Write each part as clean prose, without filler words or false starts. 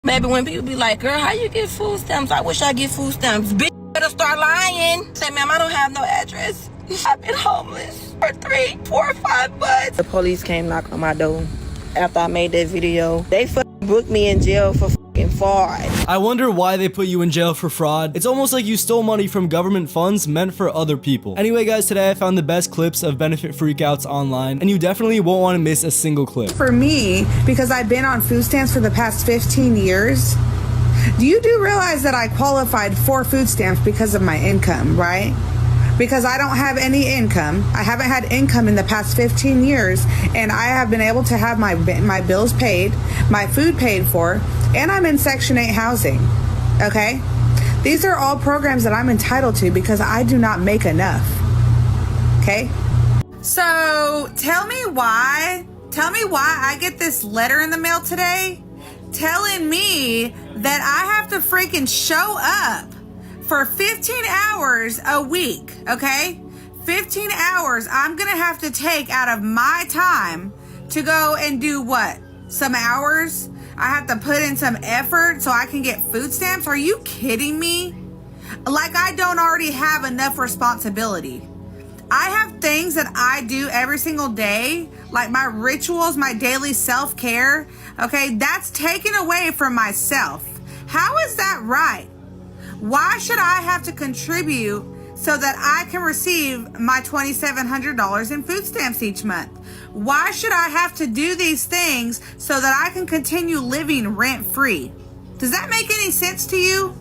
Baby, when people be like, girl, how you get food stamps? I wish I get food stamps. Bitch, better start lying. Say, ma'am, I don't have no address. I've been homeless for 3, 4, 5 months. The police came knock on my door after I made that video. They fucking booked me in jail for fucking fraud. I wonder why they put you in jail for fraud. It's almost like you stole money from government funds meant for other people. Anyway, guys, today I found the best clips of benefit freakouts online, and you definitely won't want to miss a single clip. For me, because I've been on food stamps for the past 15 years, do you realize that I qualified for food stamps because of my income, right? Because I don't have any income. I haven't had income in the past 15 years, and I have been able to have my bills paid, my food paid for, and I'm in Section 8 housing, okay? These are all programs that I'm entitled to because I do not make enough, okay? So tell me why I get this letter in the mail today telling me that I have to freaking show up for 15 hours a week, okay? 15 hours I'm gonna have to take out of my time to go and do what? Some hours? I have to put in some effort so I can get food stamps? Are you kidding me? Like I don't already have enough responsibility. I have things that I do every single day, like my rituals, my daily self-care, okay? That's taken away from myself. How is that right? Why should I have to contribute so that I can receive my $2,700 in food stamps each month? Why should I have to do these things so that I can continue living rent-free? Does that make any sense to you?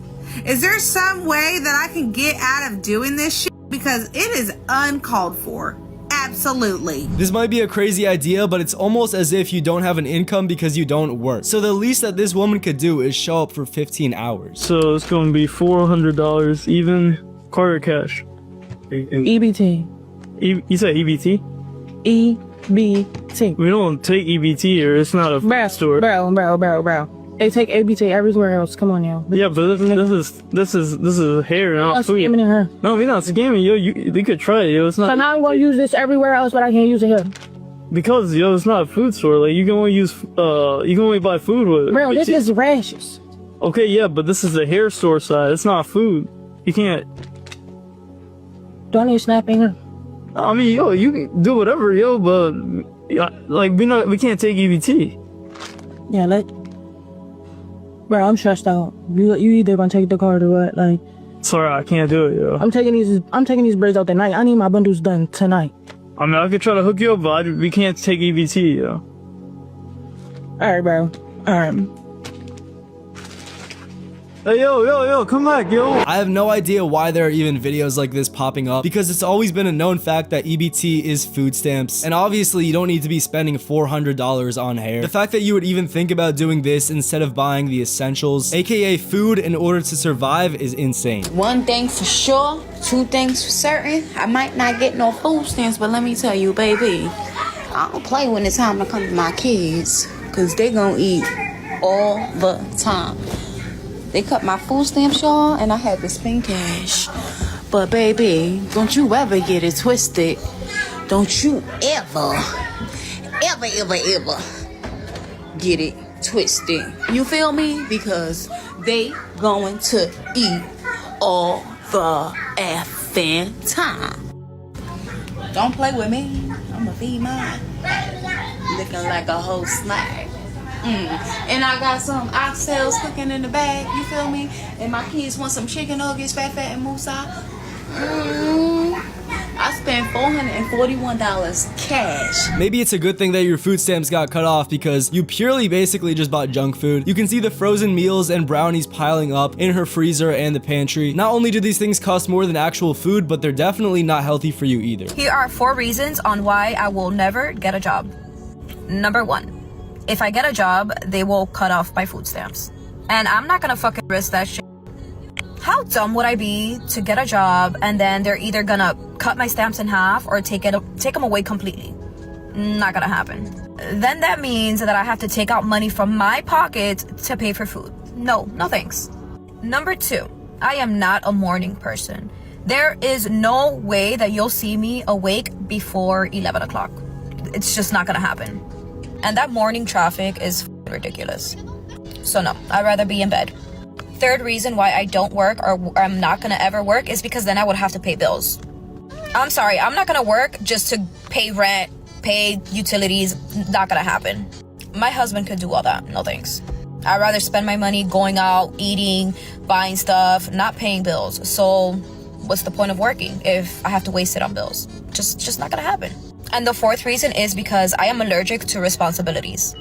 Is there some way that I can get out of doing this shit? Because it is uncalled for. Absolutely. This might be a crazy idea, but it's almost as if you don't have an income because you don't work. So the least that this woman could do is show up for 15 hours. So it's going to be $400 even, card or cash? EBT. You said EBT? EBT. We don't take EBT here. It's not a store. Bro. They take EBT everywhere else. Come on now. Yeah, but this is hair, not food. Scamming her. No, we're not scamming, yo. You could try it, yo. It's not. So now I'm gonna use this everywhere else, but I can't use it here. Because yo, it's not a food store. Like you can only use you can only buy food with. Bro, this is rashes. Okay, yeah, but this is a hair store side. It's not food. You can't. Do I need snapping her? I mean, yo, you can do whatever, yo, but like we can't take EBT. Yeah, Bro, I'm stressed out. You either gonna take the card or what? Like, sorry, I can't do it, yo. I'm taking these braids out tonight. I need my bundles done tonight. I mean, I could try to hook you up, but we can't take EBT, yo. Alright, bro. Alright. Hey, yo, come back, yo. I have no idea why there are even videos like this popping up, because it's always been a known fact that EBT is food stamps, and obviously you don't need to be spending $400 on hair. The fact that you would even think about doing this instead of buying the essentials, aka food, in order to survive is insane. One thing for sure, two things for certain, I might not get no food stamps, but let me tell you, baby, I don't play when it's time to come to my kids, because they gonna eat all the time. They cut my food stamps, y'all, and I had to spend cash. But baby, don't you ever get it twisted. Don't you ever get it twisted. You feel me? Because they going to eat all the effing time. Don't play with me. I'ma feed mine. Looking like a whole snack. And I got some oxtails cooking in the bag, you feel me? And my kids want some chicken nuggets, fat and moussa. I spent $441 cash. Maybe it's a good thing that your food stamps got cut off, because you purely basically just bought junk food. You can see the frozen meals and brownies piling up in her freezer and the pantry. Not only do these things cost more than actual food, but they're definitely not healthy for you either. Here are 4 reasons on why I will never get a job. Number 1. If I get a job, they will cut off my food stamps. And I'm not gonna fucking risk that shit. How dumb would I be to get a job and then they're either gonna cut my stamps in half or take them away completely? Not gonna happen. Then that means that I have to take out money from my pocket to pay for food. No thanks. Number 2, I am not a morning person. There is no way that you'll see me awake before 11 o'clock. It's just not gonna happen. And that morning traffic is ridiculous. So no, I'd rather be in bed. Third reason why I don't work or I'm not gonna ever work is because then I would have to pay bills. I'm sorry, I'm not gonna work just to pay rent, pay utilities. Not gonna happen. My husband could do all that. No thanks. I'd rather spend my money going out, eating, buying stuff, not paying bills. So what's the point of working if I have to waste it on bills? Just not gonna happen. And the fourth reason is because I am allergic to responsibilities.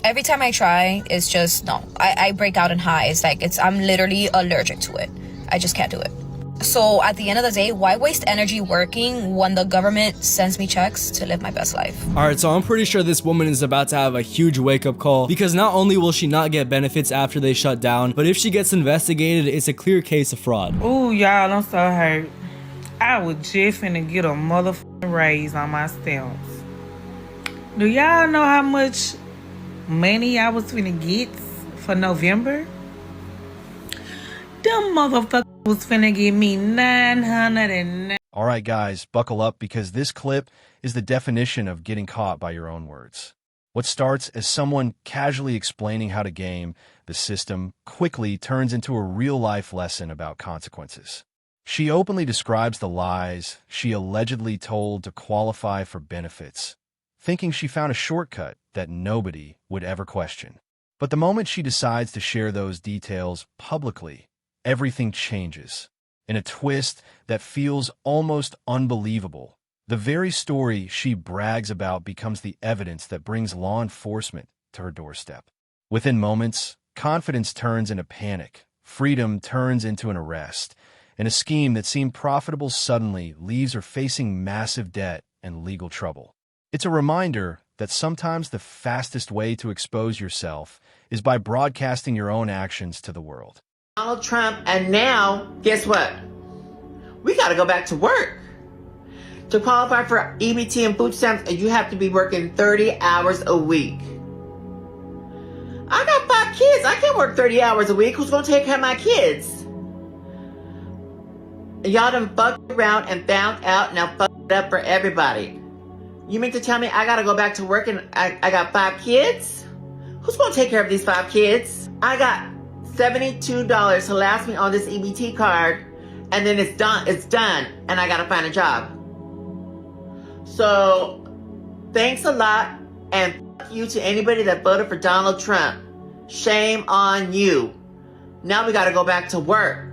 Every time I try, it's just, no. I break out in highs. Like, I'm literally allergic to it. I just can't do it. So at the end of the day, why waste energy working when the government sends me checks to live my best life? Alright, so I'm pretty sure this woman is about to have a huge wake-up call, because not only will she not get benefits after they shut down, but if she gets investigated, it's a clear case of fraud. Ooh, y'all, I'm so hurt. I was just finna get a motherfucking raise on my stamps. Do y'all know how much money I was finna get for November? Them motherfuckers was finna give me $909. All right, guys, buckle up, because this clip is the definition of getting caught by your own words. What starts as someone casually explaining how to game the system quickly turns into a real-life lesson about consequences. She openly describes the lies she allegedly told to qualify for benefits, thinking she found a shortcut that nobody would ever question. But the moment she decides to share those details publicly, everything changes. In a twist that feels almost unbelievable, the very story she brags about becomes the evidence that brings law enforcement to her doorstep. Within moments, confidence turns into panic, freedom turns into an arrest, and a scheme that seemed profitable suddenly leaves her facing massive debt and legal trouble. It's a reminder that sometimes the fastest way to expose yourself is by broadcasting your own actions to the world. Donald Trump, and now, guess what? We got to go back to work. To qualify for EBT and food stamps, you have to be working 30 hours a week. I got 5 kids. I can't work 30 hours a week. Who's going to take care of my kids? Y'all done fucked around and found out, now fuck it up for everybody. You mean to tell me I got to go back to work and I got 5 kids? Who's going to take care of these 5 kids? I got $72 to last me on this EBT card, and then it's done, and I gotta find a job. So, thanks a lot, and fuck you to anybody that voted for Donald Trump. Shame on you. Now we gotta go back to work.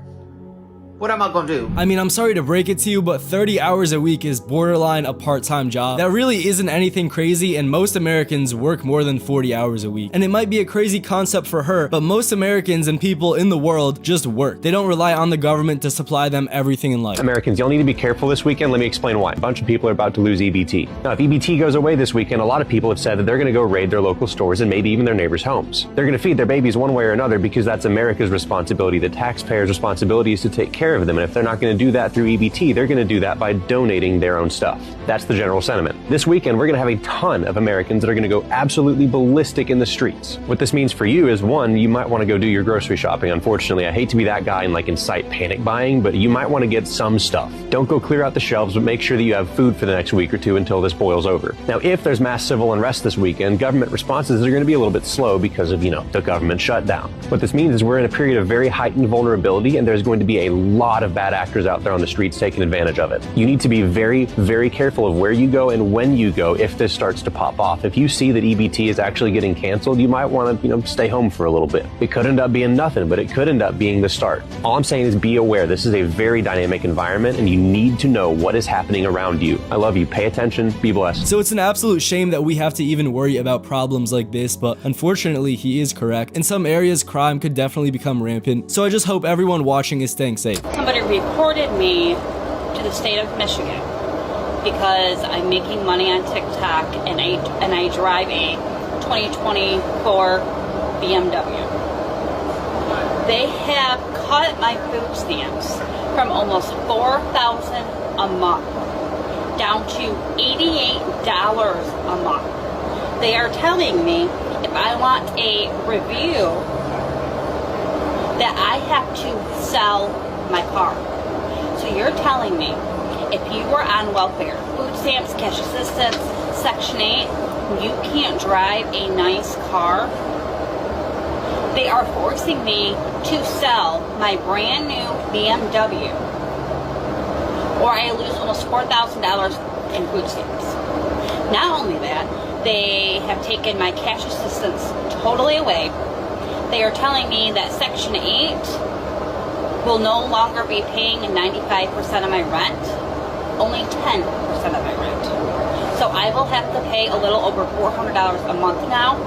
What am I gonna do? I mean, I'm sorry to break it to you, but 30 hours a week is borderline a part-time job. That really isn't anything crazy, and most Americans work more than 40 hours a week. And it might be a crazy concept for her, but most Americans and people in the world just work. They don't rely on the government to supply them everything in life. Americans, y'all need to be careful this weekend. Let me explain why. A bunch of people are about to lose EBT. Now, if EBT goes away this weekend, a lot of people have said that they're going to go raid their local stores and maybe even their neighbors' homes. They're going to feed their babies one way or another because that's America's responsibility. The taxpayers' responsibility is to take care of them, and if they're not going to do that through EBT, they're going to do that by donating their own stuff. That's the general sentiment. This weekend, we're going to have a ton of Americans that are going to go absolutely ballistic in the streets. What this means for you is, one, you might want to go do your grocery shopping. Unfortunately, I hate to be that guy and incite panic buying, but you might want to get some stuff. Don't go clear out the shelves, but make sure that you have food for the next week or two until this boils over. Now, if there's mass civil unrest this weekend, government responses are going to be a little bit slow because of, the government shutdown. What this means is we're in a period of very heightened vulnerability, and there's going to be a lot of bad actors out there on the streets taking advantage of it. You need to be very, very careful of where you go and when you go if this starts to pop off. If you see that EBT is actually getting canceled, you might want to, stay home for a little bit. It could end up being nothing, but it could end up being the start. All I'm saying is be aware. This is a very dynamic environment, and you need to know what is happening around you. I love you. Pay attention. Be blessed. So it's an absolute shame that we have to even worry about problems like this, but unfortunately, he is correct. In some areas, crime could definitely become rampant. So I just hope everyone watching is staying safe. Somebody reported me to the state of Michigan because I'm making money on TikTok and I drive a 2024 BMW. They have cut my food stamps from almost $4,000 a month down to $88 a month. They are telling me if I want a review that I have to sell my car. So you're telling me if you were on welfare, food stamps, cash assistance, Section 8, you can't drive a nice car? They are forcing me to sell my brand new BMW, or I lose almost $4,000 in food stamps. Not only that, they have taken my cash assistance totally away. They are telling me that Section 8 will no longer be paying 95% of my rent, only 10% of my rent. So I will have to pay a little over $400 a month now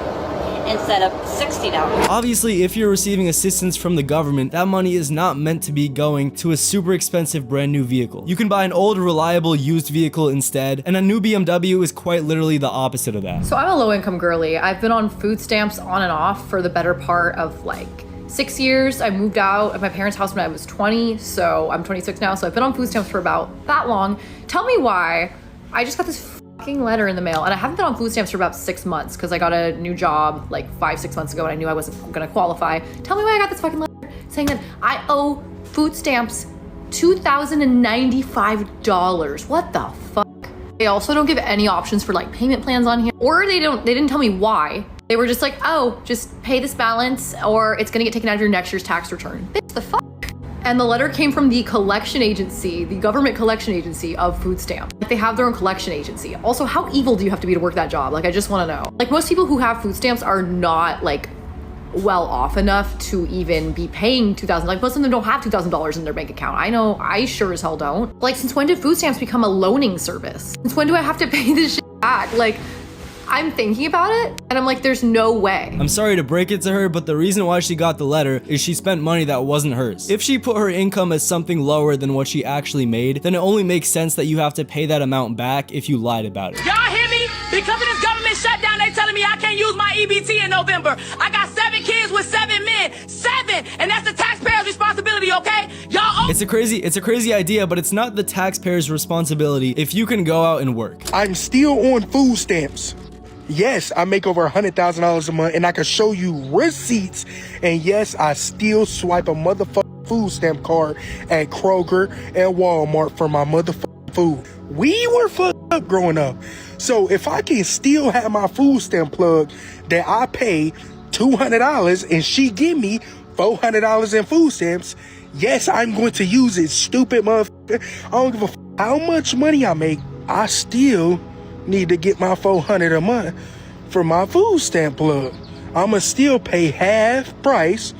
instead of $60. Obviously, if you're receiving assistance from the government, that money is not meant to be going to a super expensive brand new vehicle. You can buy an old, reliable, used vehicle instead, and a new BMW is quite literally the opposite of that. So I'm a low-income girly. I've been on food stamps on and off for the better part of like 6 years. I moved out of my parents' house when I was 20, so I'm 26 now, so I've been on food stamps for about that long. Tell me why. I just got this fucking letter in the mail, and I haven't been on food stamps for about 6 months because I got a new job like 5-6 months ago and I knew I wasn't gonna qualify. Tell me why I got this fucking letter saying that I owe food stamps $2,095. What the fuck? They also don't give any options for like payment plans on here, or they didn't tell me why. They were just like, oh, just pay this balance or it's gonna get taken out of your next year's tax return. Bitch, the fuck? And the letter came from the collection agency, the government collection agency of food stamps. Like, they have their own collection agency. Also, how evil do you have to be to work that job? Like, I just wanna know. Like, most people who have food stamps are not like well off enough to even be paying $2,000. Like, most of them don't have $2,000 in their bank account. I know, I sure as hell don't. Like, since when did food stamps become a loaning service? Since when do I have to pay this shit back? Like, I'm thinking about it and I'm like, there's no way. I'm sorry to break it to her, but the reason why she got the letter is she spent money that wasn't hers. If she put her income as something lower than what she actually made, then it only makes sense that you have to pay that amount back if you lied about it. Y'all hear me? Because of this government shutdown, they telling me I can't use my EBT in November. I got 7 kids with 7 men. 7! And that's the taxpayer's responsibility, okay? Y'all It's a crazy idea, but it's not the taxpayer's responsibility if you can go out and work. I'm still on food stamps. Yes, I make over $100,000 a month and I can show you receipts. And yes, I still swipe a motherfucking food stamp card at Kroger and Walmart for my motherfucking food. We were fucked up growing up. So if I can still have my food stamp plug that I pay $200 and she give me $400 in food stamps, yes, I'm going to use it, stupid motherfucker. I don't give a how much money I make. I still need to get my $400 a month for my food stamp plug. I'ma still pay half price.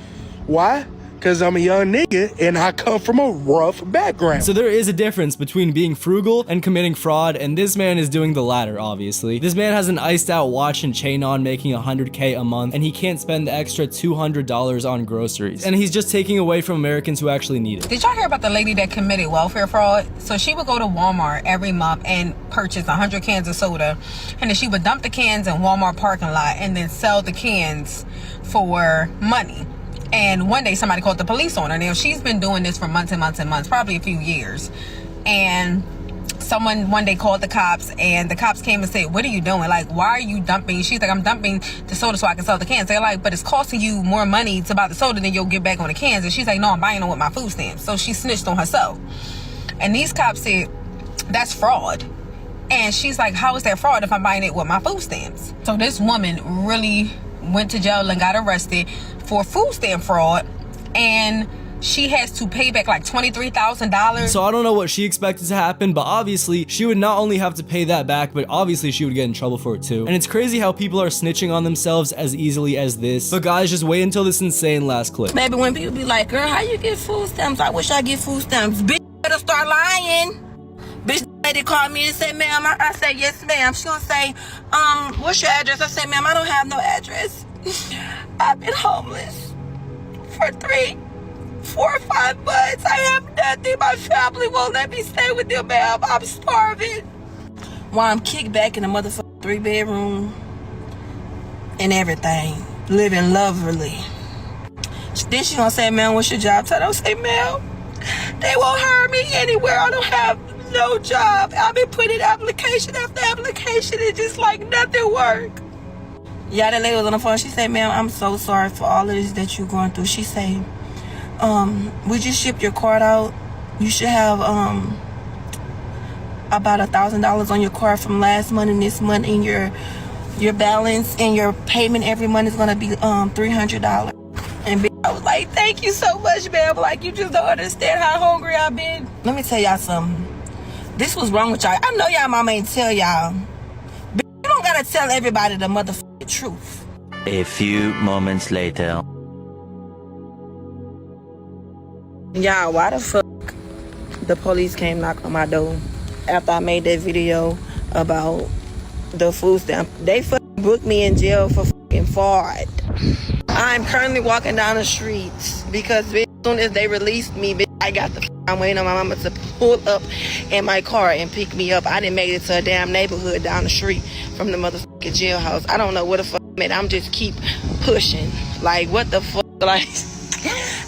Why? Because I'm a young nigga and I come from a rough background. So there is a difference between being frugal and committing fraud, and this man is doing the latter, obviously. This man has an iced out watch and chain on, making $100K a month, and he can't spend the extra $200 on groceries. And he's just taking away from Americans who actually need it. Did y'all hear about the lady that committed welfare fraud? So she would go to Walmart every month and purchase 100 cans of soda, and then she would dump the cans in Walmart parking lot and then sell the cans for money. And one day somebody called the police on her. Now she's been doing this for months and months and months, probably a few years. And someone one day called the cops, and the cops came and said, what are you doing? Like, why are you dumping? She's like, I'm dumping the soda so I can sell the cans. They're like, but it's costing you more money to buy the soda than you'll get back on the cans. And she's like, no, I'm buying them with my food stamps. So she snitched on herself. And these cops said, that's fraud. And she's like, how is that fraud if I'm buying it with my food stamps? So this woman really went to jail and got arrested for food stamp fraud, and she has to pay back like $23,000. So I don't know what she expected to happen, but obviously she would not only have to pay that back, but obviously she would get in trouble for it too. And it's crazy how people are snitching on themselves as easily as this. But guys, just wait until this insane last clip. Maybe when people be like, girl, how you get food stamps? I wish I get food stamps. Bitch, better start lying. Bitch, lady called me and said, ma'am, I said, yes, ma'am. She gonna say, what's your address? I said, ma'am, I don't have no address. I've been homeless for 3, 4, or 5 months. I have nothing. My family won't let me stay with them, ma'am. I'm starving. While I'm kicked back in a motherfucking 3-bedroom and everything, living lovely. Then she gonna say, ma'am, what's your job title? I say, ma'am, they won't hire me anywhere. I don't have no job. I've been putting application after application and just like nothing work. Yeah, that lady was on the phone. She said, ma'am, I'm so sorry for all of this that you're going through. She said, we just shipped your card out. You should have about $1,000 on your card from last month and this month, and your balance and your payment every month is gonna be $300. I was like, thank you so much, ma'am. Like, you just don't understand how hungry I've been. Let me tell y'all something. This was wrong with y'all. I know y'all mama ain't tell y'all. But you don't gotta tell everybody the motherfucking truth. A few moments later. Y'all, why the fuck the police came knock on my door after I made that video about the food stamp? They fucking booked me in jail for fucking fraud. I'm currently walking down the streets because bitch, as soon as they released me, bitch, I got the I'm waiting on my mama to pull up in my car and pick me up. I didn't make it to a damn neighborhood down the street from the motherfucking jailhouse. I don't know what the fuck, man. I'm just keep pushing. Like, what the fuck? Like,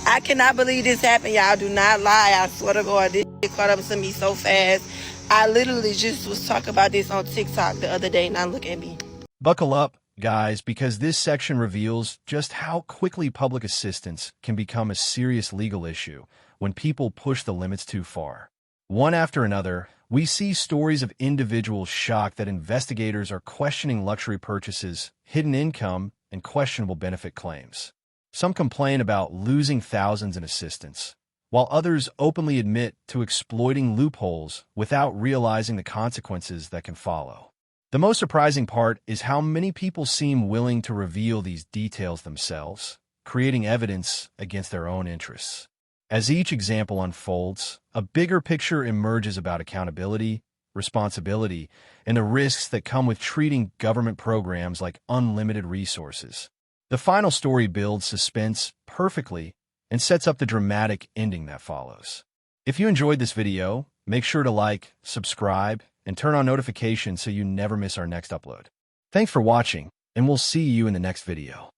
I cannot believe this happened, y'all. Do not lie. I swear to God, this shit caught up to me so fast. I literally just was talking about this on TikTok the other day. Now look at me. Buckle up, guys, because this section reveals just how quickly public assistance can become a serious legal issue when people push the limits too far. One after another, we see stories of individuals shocked that investigators are questioning luxury purchases, hidden income, and questionable benefit claims. Some complain about losing thousands in assistance, while others openly admit to exploiting loopholes without realizing the consequences that can follow. The most surprising part is how many people seem willing to reveal these details themselves, creating evidence against their own interests. As each example unfolds, a bigger picture emerges about accountability, responsibility, and the risks that come with treating government programs like unlimited resources. The final story builds suspense perfectly and sets up the dramatic ending that follows. If you enjoyed this video, make sure to like, subscribe, and turn on notifications so you never miss our next upload. Thanks for watching, and we'll see you in the next video.